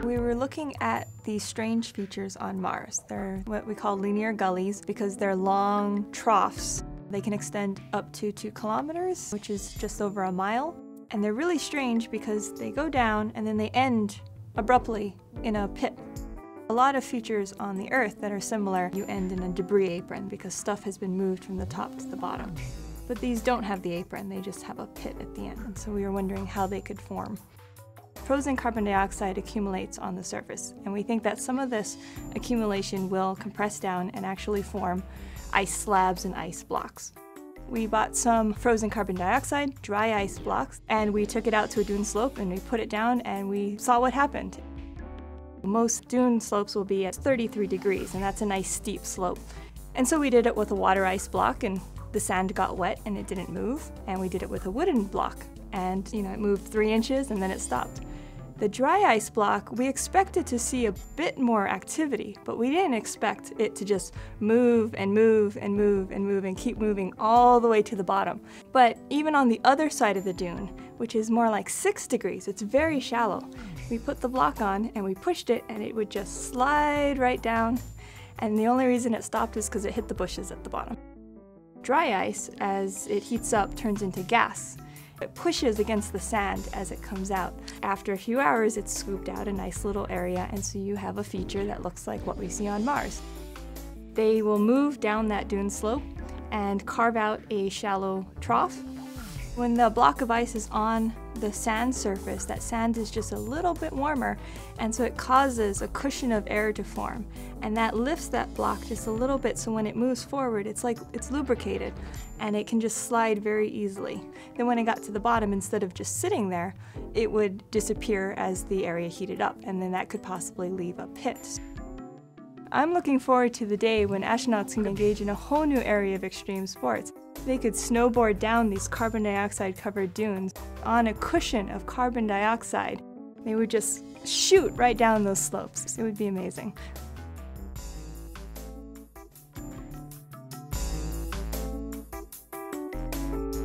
We were looking at these strange features on Mars. They're what we call linear gullies because they're long troughs. They can extend up to 2 kilometers, which is just over a mile. And they're really strange because they go down and then they end abruptly in a pit. A lot of features on the Earth that are similar, you end in a debris apron because stuff has been moved from the top to the bottom. But these don't have the apron, they just have a pit at the end. And so we were wondering how they could form. Frozen carbon dioxide accumulates on the surface, and we think that some of this accumulation will compress down and actually form ice slabs and ice blocks. We bought some frozen carbon dioxide, dry ice blocks, and we took it out to a dune slope and we put it down and we saw what happened. Most dune slopes will be at 33 degrees, and that's a nice steep slope. And so we did it with a water ice block, and the sand got wet and it didn't move. And we did it with a wooden block, and it moved 3 inches and then it stopped. The dry ice block, we expected to see a bit more activity, but we didn't expect it to just move and move and move and move and keep moving all the way to the bottom. But even on the other side of the dune, which is more like 6 degrees, it's very shallow, we put the block on and we pushed it and it would just slide right down. And the only reason it stopped is because it hit the bushes at the bottom. Dry ice, as it heats up, turns into gas. It pushes against the sand as it comes out. After a few hours, it's scooped out a nice little area, and so you have a feature that looks like what we see on Mars. They will move down that dune slope and carve out a shallow trough. When the block of ice is on the sand surface, that sand is just a little bit warmer, and so it causes a cushion of air to form. And that lifts that block just a little bit, so when it moves forward, it's like it's lubricated, and it can just slide very easily. Then when it got to the bottom, instead of just sitting there, it would disappear as the area heated up, and then that could possibly leave a pit. I'm looking forward to the day when astronauts can engage in a whole new area of extreme sports. They could snowboard down these carbon dioxide covered dunes on a cushion of carbon dioxide. They would just shoot right down those slopes. It would be amazing.